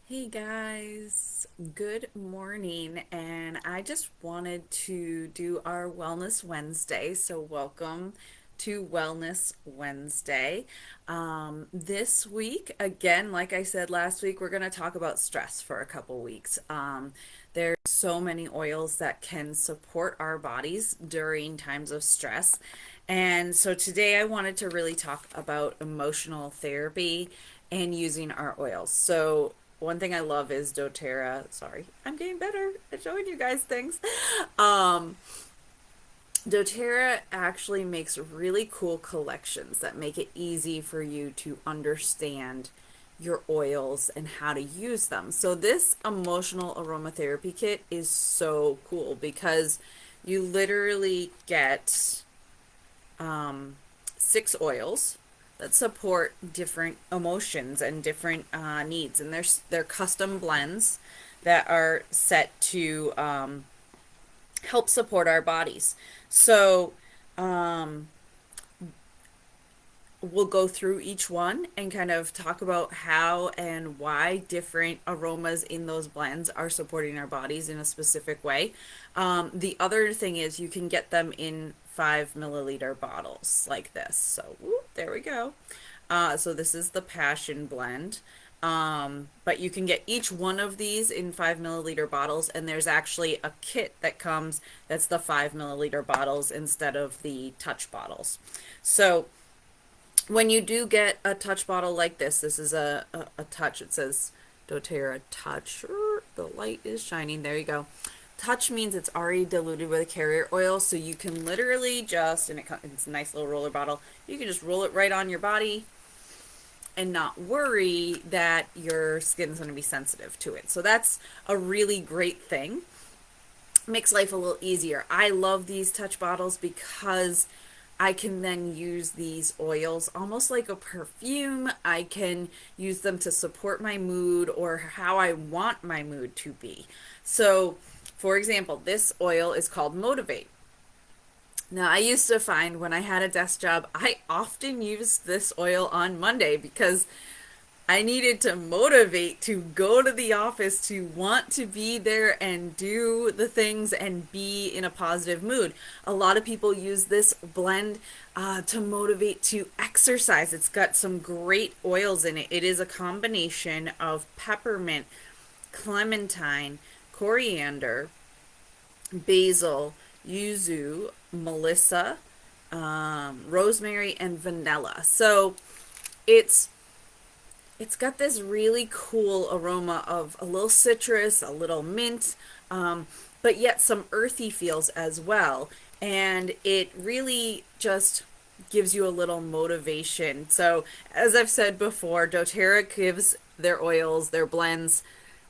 Hey guys, good morning, and I just wanted to do our Wellness Wednesday. So, welcome to Wellness Wednesday. This week, again, like I said last week, we're going to talk about stress for a couple weeks. There's so many oils that can support our bodies during times of stress. And so, today I wanted to really talk about emotional therapy and using our oils. So, one thing I love is doTERRA. Sorry, I'm getting better at showing you guys things. Um, doTERRA actually makes really cool collections that make it easy for you to understand your oils and how to use them. So this emotional aromatherapy kit is so cool because you literally get 6 oils that support different emotions and different needs, and they're custom blends that are set to help support our bodies. So we'll go through each one and kind of talk about how and why different aromas in those blends are supporting our bodies in a specific way. The other thing is you can get them in 5 milliliter bottles like this. So whoop, there we go. So this is the Passion Blend. But you can get each one of these in 5 milliliter bottles, and there's actually a kit that comes that's the 5 milliliter bottles instead of the touch bottles. So when you do get a touch bottle like this is a touch. It says doTERRA Touch. The light is shining. There you go. Touch means it's already diluted with a carrier oil, so you can literally just, and it's a nice little roller bottle, you can just roll it right on your body and not worry that your skin's going to be sensitive to it. So that's a really great thing. Makes life a little easier. I love these touch bottles because I can then use these oils almost like a perfume. I can use them to support my mood or how I want my mood to be. So, for example, this oil is called Motivate. Now, I used to find when I had a desk job, I often used this oil on Monday because I needed to motivate to go to the office, to want to be there and do the things and be in a positive mood. A lot of people use this blend to motivate to exercise. It's got some great oils in it. It is a combination of peppermint, clementine, coriander, basil, yuzu, melissa, rosemary, and vanilla. So it's it's got this really cool aroma of a little citrus, a little mint, but yet some earthy feels as well. And it really just gives you a little motivation. So, as I've said before, doTERRA gives their oils, their blends,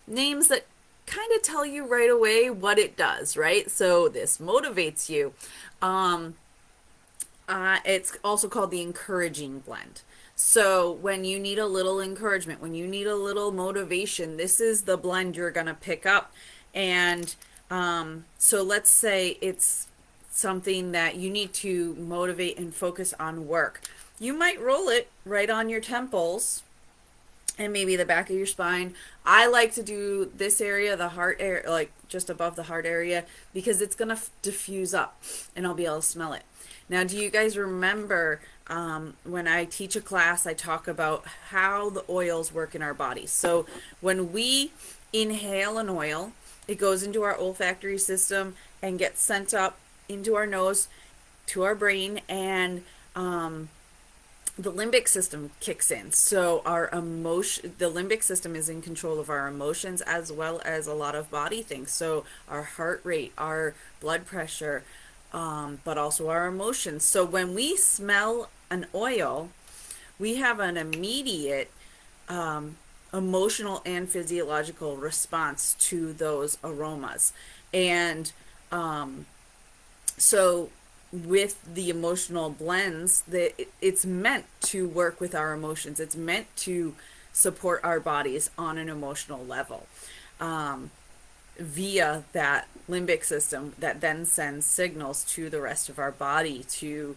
names that kind of tell you right away what it does, right? So, this motivates you. Um, it's also called the encouraging blend. So when you need a little encouragement, when you need a little motivation, this is the blend you're going to pick up. And so let's say it's something that you need to motivate and focus on work. You might roll it right on your temples and maybe the back of your spine. I like to do this area, the heart area, like just above the heart area, because it's going to diffuse up and I'll be able to smell it. Now, do you guys remember when I teach a class, I talk about how the oils work in our bodies? So when we inhale an oil, it goes into our olfactory system and gets sent up into our nose to our brain, and the limbic system kicks in. So the limbic system is in control of our emotions as well as a lot of body things. So our heart rate, our blood pressure, but also our emotions. So when we smell an oil, we have an immediate emotional and physiological response to those aromas. And so with the emotional blends, it's meant to work with our emotions. It's meant to support our bodies on an emotional level. Via that limbic system that then sends signals to the rest of our body to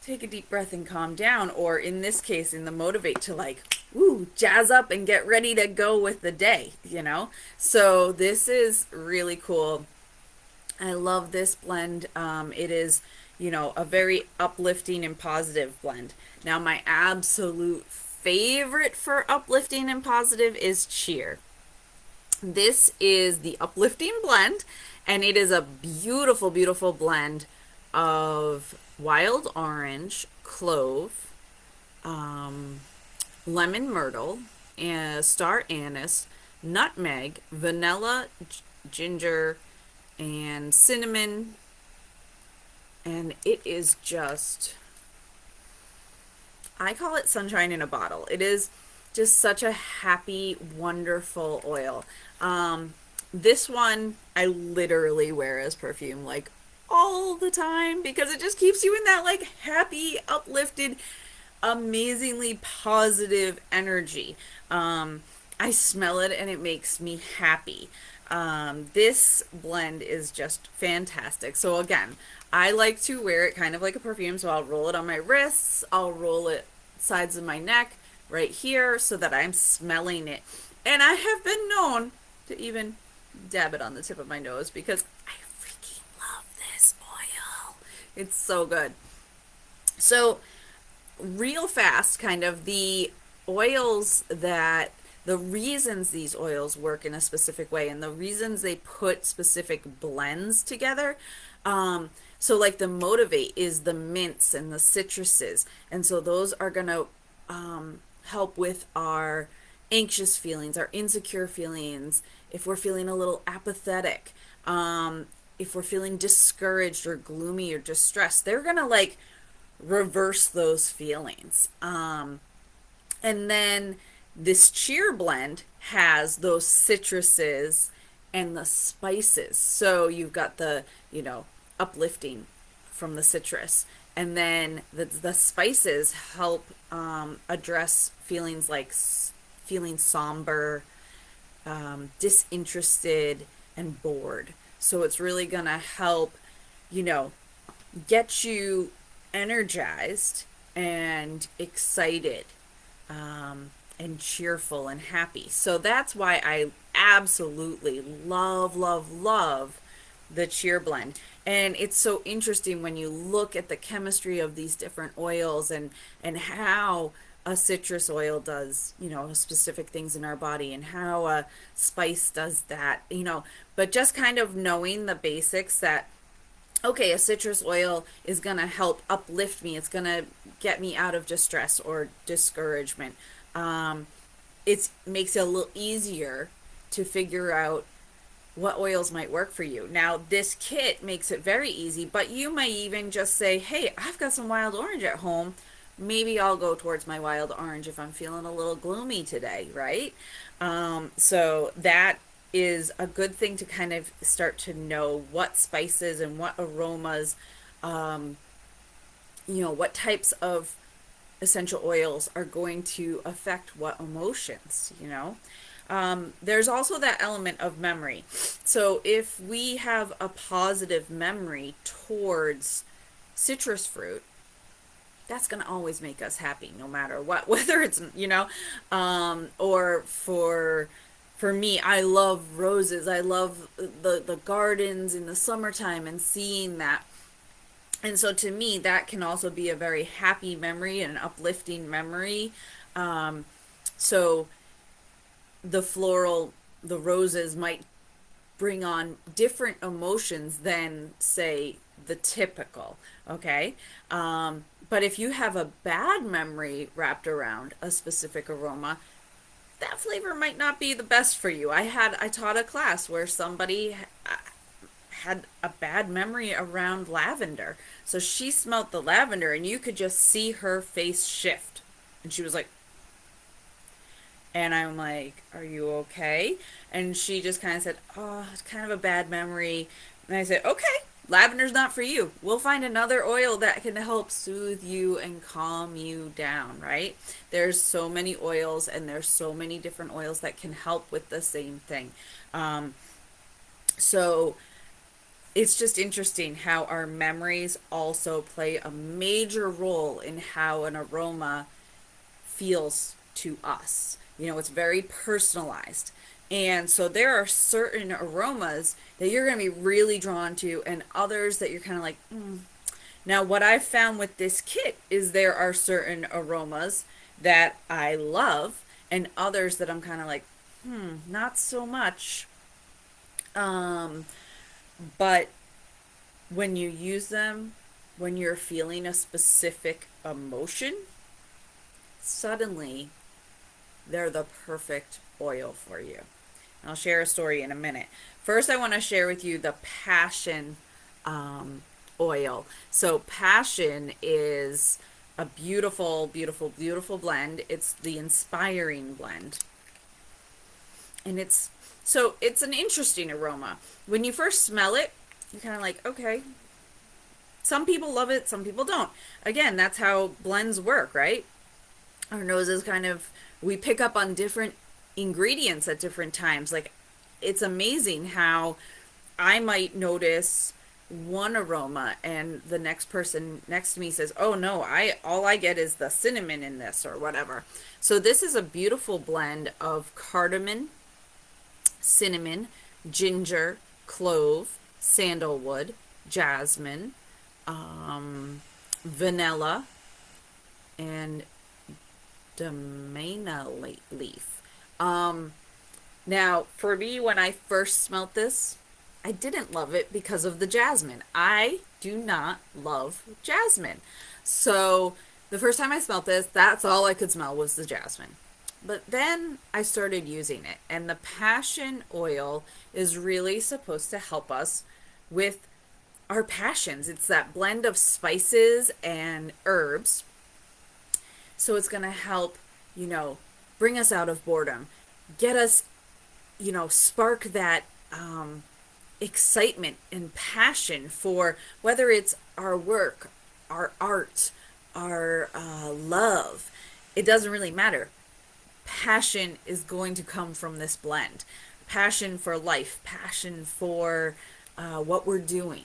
take a deep breath and calm down, or in this case, in the motivate, to like woo, jazz up and get ready to go with the day, you know? So this is really cool. I love this blend. It is, a very uplifting and positive blend. Now, my absolute favorite for uplifting and positive is cheer. This is the uplifting blend, and it is a beautiful, beautiful blend of wild orange, clove, um, lemon myrtle, and star anise, nutmeg, vanilla, ginger, and cinnamon. And it is just, I call it sunshine in a bottle. It is just such a happy, wonderful oil. This one I literally wear as perfume like all the time because it just keeps you in that like happy, uplifted, amazingly positive energy. I smell it and it makes me happy. This blend is just fantastic. So again, I like to wear it kind of like a perfume. So I'll roll it on my wrists, I'll roll it sides of my neck, right here, so that I'm smelling it. And I have been known to even dab it on the tip of my nose because I freaking love this oil. It's so good. So real fast, kind of oils that the reasons these oils work in a specific way and the reasons they put specific blends together. So, like the motivate is the mints and the citruses, and so those are gonna help with our anxious feelings, our insecure feelings. If we're feeling a little apathetic, if we're feeling discouraged or gloomy or distressed, they're gonna like reverse those feelings. And then this cheer blend has those citruses and the spices. So you've got the, uplifting from the citrus. And then the spices help address feelings like feeling somber, disinterested, and bored. So it's really going to help, you know, get you energized and excited, and cheerful and happy. So that's why I absolutely love, love, love the cheer blend. And it's so interesting when you look at the chemistry of these different oils and how a citrus oil does, specific things in our body and how a spice does that, but just kind of knowing the basics that okay, a citrus oil is going to help uplift me. It's going to get me out of distress or discouragement. Um, it makes it a little easier to figure out what oils might work for you. Now, this kit makes it very easy, but you may even just say, hey, I've got some wild orange at home. Maybe I'll go towards my wild orange if I'm feeling a little gloomy today, right? So that is a good thing to kind of start to know what spices and what aromas, um, what types of essential oils are going to affect what emotions. There's also that element of memory. So if we have a positive memory towards citrus fruit, that's going to always make us happy no matter what, whether it's, or for me, I love roses. I love the gardens in the summertime and seeing that. And so to me, that can also be a very happy memory and an uplifting memory. Um, so the roses might bring on different emotions than, say, the typical, okay? But if you have a bad memory wrapped around a specific aroma, that flavor might not be the best for you. I taught a class where somebody had a bad memory around lavender. So she smelt the lavender and you could just see her face shift. And she was like, and I'm like, are you okay? And she just kind of said, oh, it's kind of a bad memory. And I said, okay, lavender's not for you. We'll find another oil that can help soothe you and calm you down, right? There's so many oils and there's so many different oils that can help with the same thing. So it's just interesting how our memories also play a major role in how an aroma feels to us. It's very personalized. And so there are certain aromas that you're going to be really drawn to, and others that you're kind of like, mm. Now, what I've found with this kit is there are certain aromas that I love, and others that I'm kind of like, not so much. Um, but when you use them, when you're feeling a specific emotion, suddenly they're the perfect oil for you. I'll share a story in a minute. First, I want to share with you the passion oil. So, passion is a beautiful, beautiful, beautiful blend. It's the inspiring blend. And it's an interesting aroma. When you first smell it, you're kind of like, okay, some people love it, some people don't. Again, that's how blends work, right? Our noses kind of, we pick up on different ingredients at different times. Like, it's amazing how I might notice one aroma and the next person next to me says, "Oh no, I all I get is the cinnamon in this," or whatever. So this is a beautiful blend of cardamom, cinnamon, ginger, clove, sandalwood, jasmine, vanilla, and Domena leaf. Now, for me, when I first smelt this, I didn't love it because of the jasmine. I do not love jasmine. So, the first time I smelt this, that's all I could smell was the jasmine. But then I started using it, and the passion oil is really supposed to help us with our passions. It's that blend of spices and herbs. So it's going to help, bring us out of boredom, get us, spark that excitement and passion for whether it's our work, our art, our love. It doesn't really matter. Passion is going to come from this blend. Passion for life, passion for what we're doing.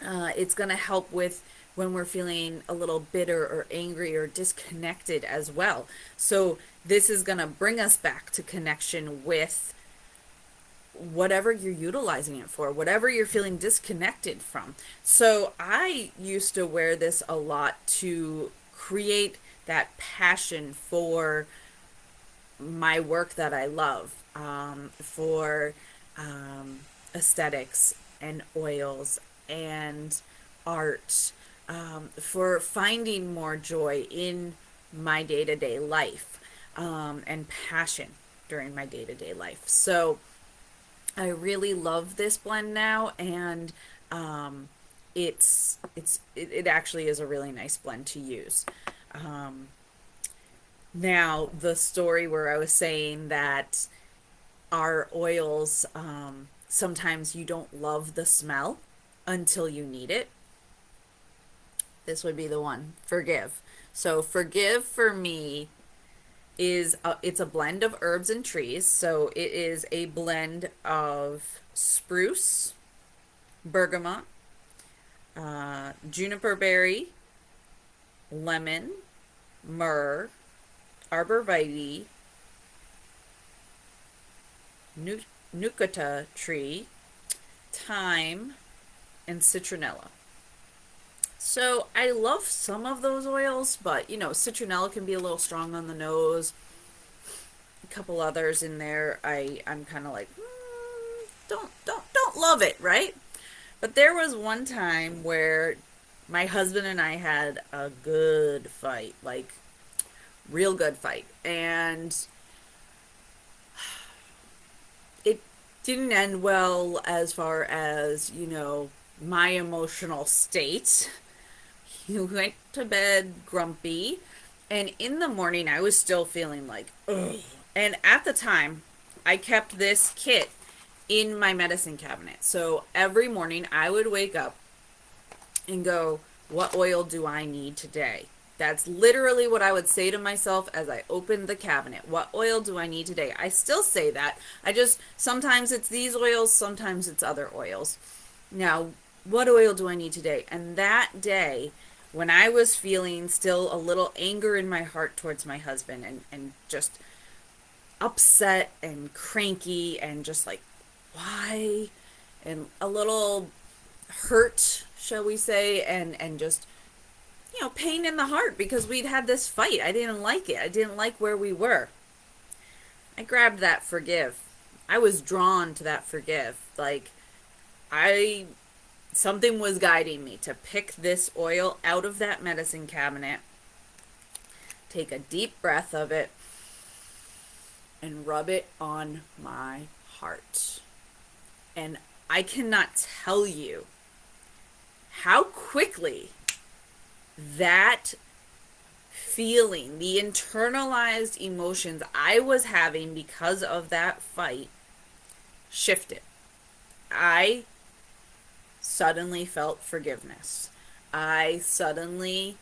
It's going to help with when we're feeling a little bitter or angry or disconnected as well. So this is going to bring us back to connection with whatever you're utilizing it for, whatever you're feeling disconnected from. So I used to wear this a lot to create that passion for my work that I love, for aesthetics and oils and art, for finding more joy in my day-to-day life, and passion during my day-to-day life. So I really love this blend now, and it actually is a really nice blend to use. Now, the story where I was saying that our oils, sometimes you don't love the smell until you need it. This would be the one. Forgive. So forgive for me it's a blend of herbs and trees. So it is a blend of spruce, bergamot, juniper berry, lemon, myrrh, arborvitae, nucata tree, thyme, and citronella. So I love some of those oils, but citronella can be a little strong on the nose. A couple others in there, I'm kind of like, don't love it, right? But there was one time where my husband and I had a good fight, like real good fight, and it didn't end well as far as my emotional state. He went to bed grumpy, and in the morning I was still feeling like, ugh. And at the time, I kept this kit in my medicine cabinet. So every morning I would wake up and go, what oil do I need today? That's literally what I would say to myself as I opened the cabinet. What oil do I need today? I still say that. Sometimes it's these oils, sometimes it's other oils. Now, what oil do I need today? And that day, when I was feeling still a little anger in my heart towards my husband, and just upset and cranky and just like, why? And a little hurt, shall we say, and just, pain in the heart because we'd had this fight. I didn't like it. I didn't like where we were. I grabbed that forgive. I was drawn to that forgive. Like, I something was guiding me to pick this oil out of that medicine cabinet, take a deep breath of it, and rub it on my heart. And I cannot tell you how quickly that feeling, the internalized emotions I was having because of that fight, shifted. I suddenly felt forgiveness. I suddenly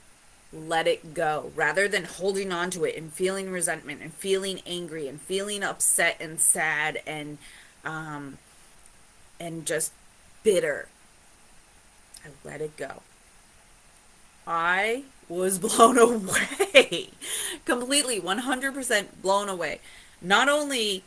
let it go rather than holding on to it and feeling resentment and feeling angry and feeling upset and sad um and just bitter. I let it go. I was blown away. Completely 100% blown away. Not only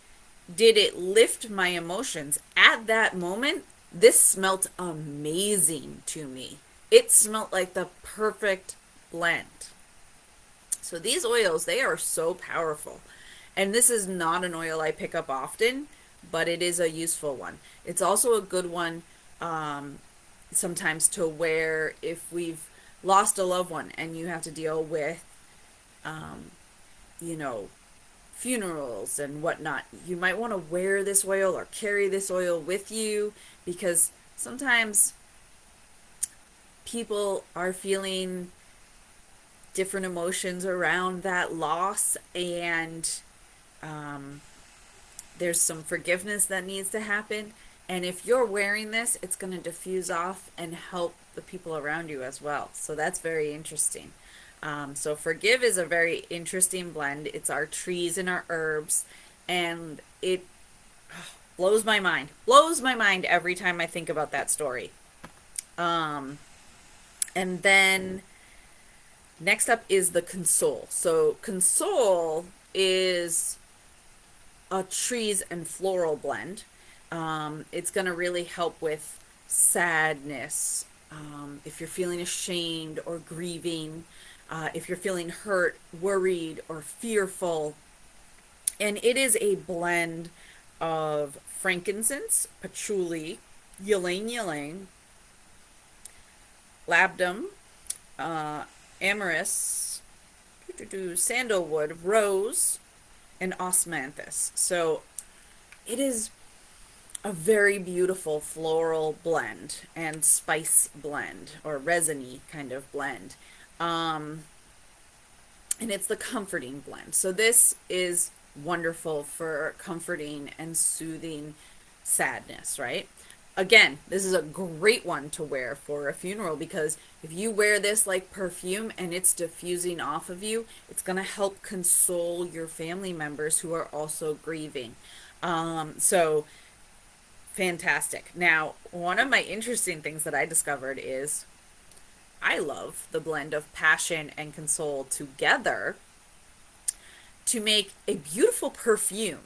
did it lift my emotions at that moment, this smelt amazing to me. It smelt like the perfect blend. So these oils, they are so powerful. And this is not an oil I pick up often, but it is a useful one. It's also a good one um, sometimes to wear if we've lost a loved one and you have to deal with, um, you know, funerals and whatnot. You might want to wear this oil or carry this oil with you because sometimes people are feeling different emotions around that loss, and um, there's some forgiveness that needs to happen. And if you're wearing this, it's going to diffuse off and help the people around you as well. So that's very interesting. So Forgive is a very interesting blend. It's our trees and our herbs, and it blows my mind. Blows my mind every time I think about that story. Um, and then next up is the Console. So Console is a trees and floral blend. It's going to really help with sadness. If you're feeling ashamed or grieving, if you're feeling hurt, worried, or fearful. And it is a blend of frankincense, patchouli, ylang ylang, labdum, uh, amyris, sandalwood, rose, and osmanthus. So it is a very beautiful floral blend and spice blend or resiny kind of blend. Um, and it's the comforting blend. So this is wonderful for comforting and soothing sadness, right? Again, this is a great one to wear for a funeral because if you wear this like perfume and it's diffusing off of you, it's going to help console your family members who are also grieving. So fantastic. Now, one of my interesting things that I discovered is I love the blend of passion and console together to make a beautiful perfume.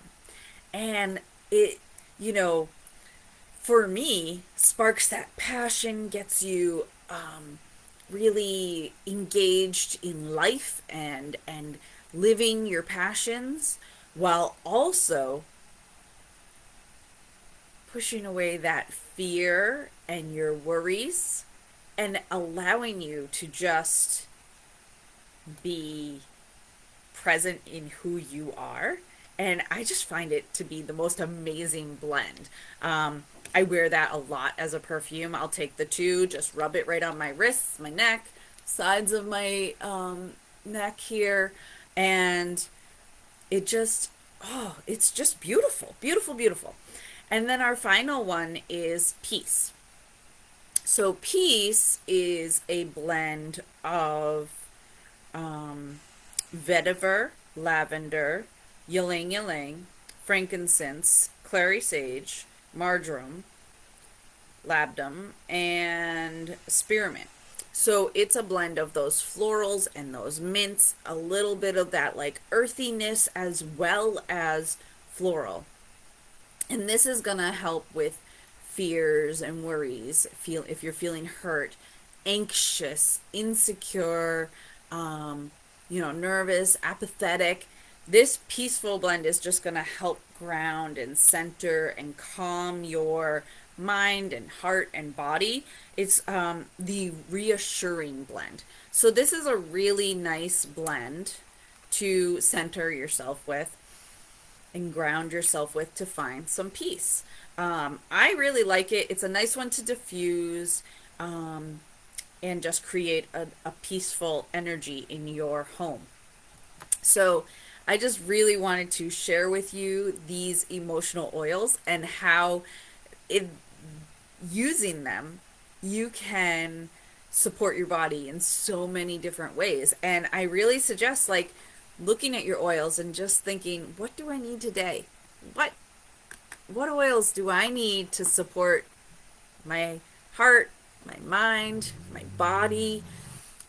And it, you know, for me, sparks that passion, gets you really engaged in life and living your passions while also pushing away that fear and your worries and allowing you to just be present in who you are. And I just find it to be the most amazing blend. I wear that a lot as a perfume. I'll take the two, just rub it right on my wrists, my neck, sides of my neck here, and it just, oh, it's just beautiful, beautiful, beautiful. And then our final one is Peace. So Peace is a blend of vetiver, lavender, ylang ylang, frankincense, clary sage, marjoram, labdum, and spearmint. So it's a blend of those florals and those mints, a little bit of that like earthiness as well as floral. And this is going to help with fears and worries. Feel if you're feeling hurt, anxious, insecure, um, nervous, apathetic. This peaceful blend is just going to help ground and center and calm your mind and heart and body. It's the reassuring blend. So this is a really nice blend to center yourself with and ground yourself with to find some peace. I really like it. It's a nice one to diffuse and just create a peaceful energy in your home. So, I just really wanted to share with you these emotional oils and how it, using them, you can support your body in so many different ways. And I really suggest like looking at your oils and just thinking, what do I need today? What what oils do I need to support my heart, my mind, my body,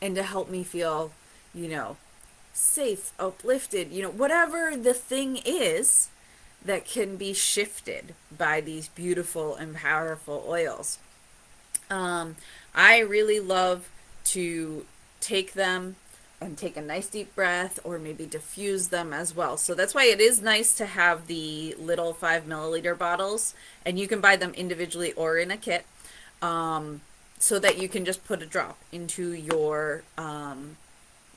and to help me feel, you know, safe, uplifted, whatever the thing is that can be shifted by these beautiful and powerful oils. Um, I really love to take them and take a nice deep breath or maybe diffuse them as well. So that's why it is nice to have the little 5 milliliter bottles, and you can buy them individually or in a kit, so that you can just put a drop into your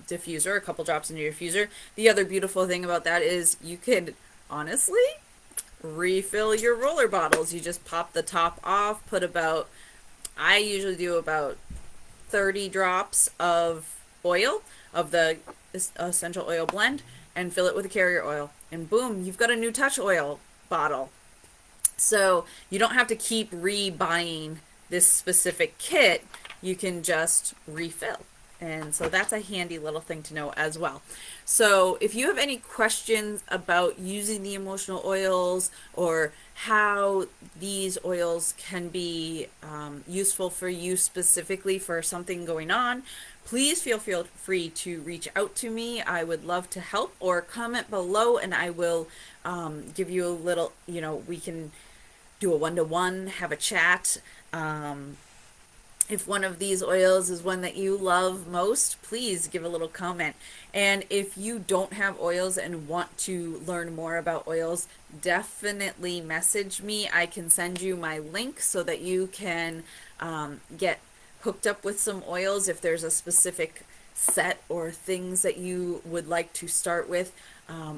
diffuser, a couple drops into your diffuser. The other beautiful thing about that is you could honestly refill your roller bottles. You just pop the top off, I usually do about 30 drops of oil, of the essential oil blend, and fill it with a carrier oil. And boom, you've got a new touch oil bottle. So you don't have to keep re-buying this specific kit. You can just refill. And so that's a handy little thing to know as well. So if you have any questions about using the emotional oils or how these oils can be useful for you specifically for something going on, please feel free to reach out to me. I would love to help, or comment below and I will give you a little, we can do a one-to-one, have a chat. If one of these oils is one that you love most, please give a little comment. And if you don't have oils and want to learn more about oils, definitely message me. I can send you my link so that you can get hooked up with some oils if there's a specific set or things that you would like to start with,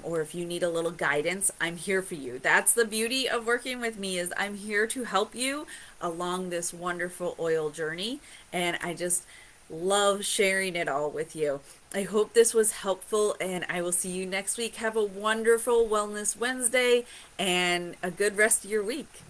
or if you need a little guidance, I'm here for you. That's the beauty of working with me, is I'm here to help you along this wonderful oil journey, and I just love sharing it all with you. I hope this was helpful, and I will see you next week. Have a wonderful Wellness Wednesday and a good rest of your week.